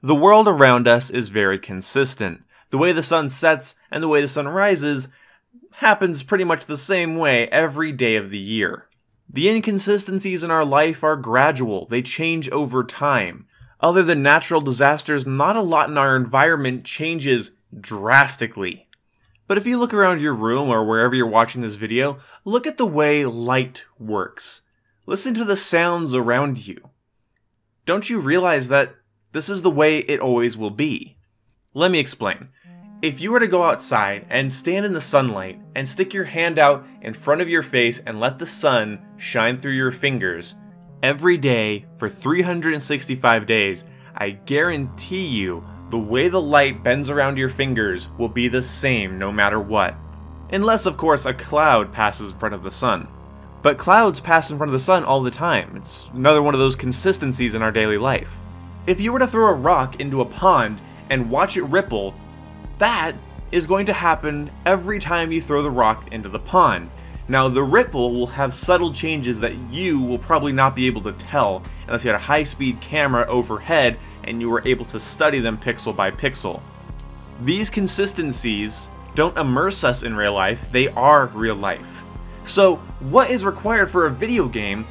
The world around us is very consistent. The way the sun sets and the way the sun rises happens pretty much the same way every day of the year. The inconsistencies in our life are gradual, they change over time. Other than natural disasters, not a lot in our environment changes drastically. But if you look around your room or wherever you're watching this video, look at the way light works. Listen to the sounds around you. Don't you realize that this is the way it always will be? Let me explain. If you were to go outside and stand in the sunlight and stick your hand out in front of your face and let the sun shine through your fingers, every day for 365 days, I guarantee you the way the light bends around your fingers will be the same no matter what. Unless, of course, a cloud passes in front of the sun. But clouds pass in front of the sun all the time. It's another one of those consistencies in our daily life. If you were to throw a rock into a pond and watch it ripple, that is going to happen every time you throw the rock into the pond. Now, the ripple will have subtle changes that you will probably not be able to tell unless you had a high-speed camera overhead and you were able to study them pixel by pixel. These consistencies don't immerse us in real life, they are real life. So, what is required for a video game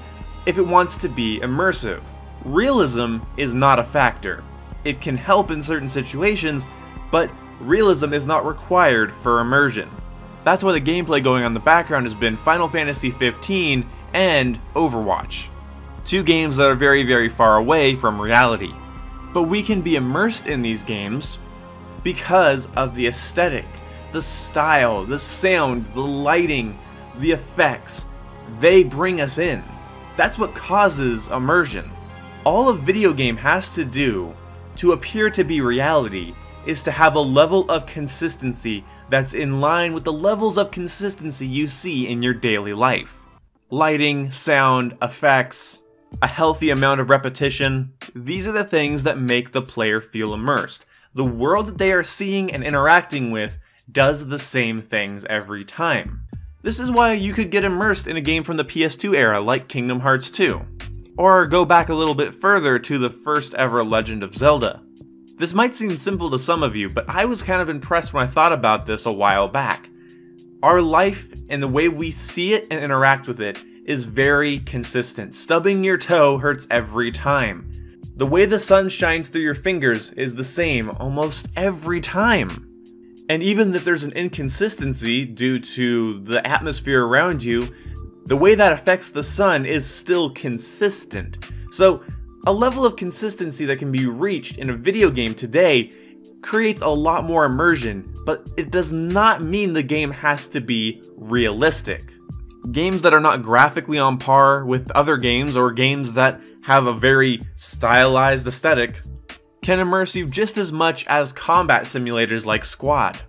if it wants to be immersive? Realism is not a factor. It can help in certain situations, but realism is not required for immersion. That's why the gameplay going on in the background has been Final Fantasy 15 and Overwatch. Two games that are very, very far away from reality. But we can be immersed in these games because of the aesthetic, the style, the sound, the lighting, the effects. They bring us in. That's what causes immersion. All a video game has to do to appear to be reality is to have a level of consistency that's in line with the levels of consistency you see in your daily life. Lighting, sound, effects, a healthy amount of repetition, these are the things that make the player feel immersed. The world that they are seeing and interacting with does the same things every time. This is why you could get immersed in a game from the PS2 era like Kingdom Hearts 2. Or go back a little bit further to the first ever Legend of Zelda. This might seem simple to some of you, but I was kind of impressed when I thought about this a while back. Our life and the way we see it and interact with it is very consistent. Stubbing your toe hurts every time. The way the sun shines through your fingers is the same almost every time. And even if there's an inconsistency due to the atmosphere around you, the way that affects the sun is still consistent. So, a level of consistency that can be reached in a video game today creates a lot more immersion, but it does not mean the game has to be realistic. Games that are not graphically on par with other games, or games that have a very stylized aesthetic, can immerse you just as much as combat simulators like Squad.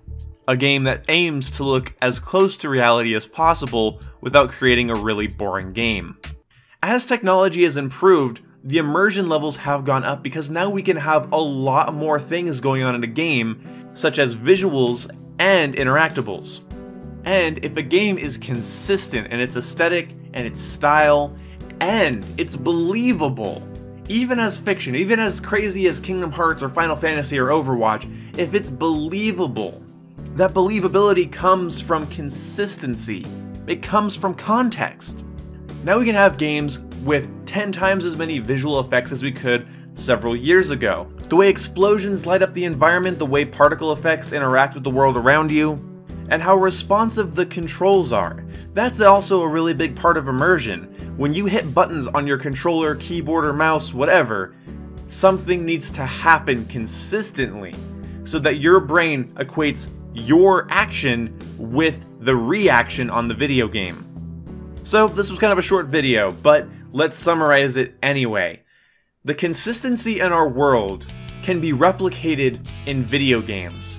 A game that aims to look as close to reality as possible without creating a really boring game. As technology has improved, the immersion levels have gone up because now we can have a lot more things going on in a game, such as visuals and interactables. And if a game is consistent in its aesthetic and its style, and it's believable, even as fiction, even as crazy as Kingdom Hearts or Final Fantasy or Overwatch, if it's believable, that believability comes from consistency. It comes from context. Now we can have games with 10 times as many visual effects as we could several years ago. The way explosions light up the environment, the way particle effects interact with the world around you, and how responsive the controls are. That's also a really big part of immersion. When you hit buttons on your controller, keyboard, or mouse, whatever, something needs to happen consistently so that your brain equates your action with the reaction on the video game. So this was kind of a short video, but let's summarize it anyway. The consistency in our world can be replicated in video games.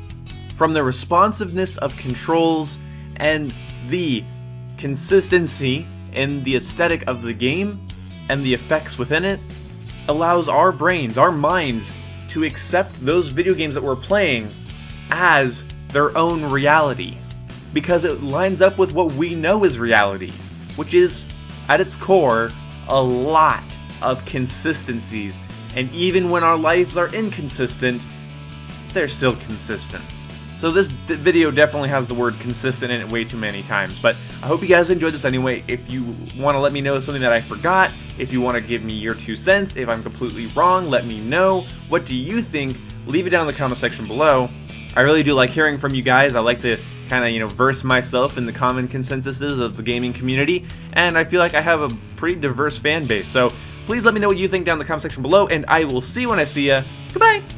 From the responsiveness of controls and the consistency in the aesthetic of the game and the effects within it, allows our brains, our minds, to accept those video games that we're playing as their own reality, because it lines up with what we know is reality, which is, at its core, a lot of consistencies and even when our lives are inconsistent, they're still consistent. So this video definitely has the word consistent in it way too many times, but I hope you guys enjoyed this anyway. If you want to let me know something that I forgot, if you want to give me your 2 cents, if I'm completely wrong, let me know. What do you think? Leave it down in the comment section below. I really do like hearing from you guys. I like to kind of, verse myself in the common consensuses of the gaming community, and I feel like I have a pretty diverse fan base. So please let me know what you think down in the comment section below, and I will see you when I see ya. Goodbye!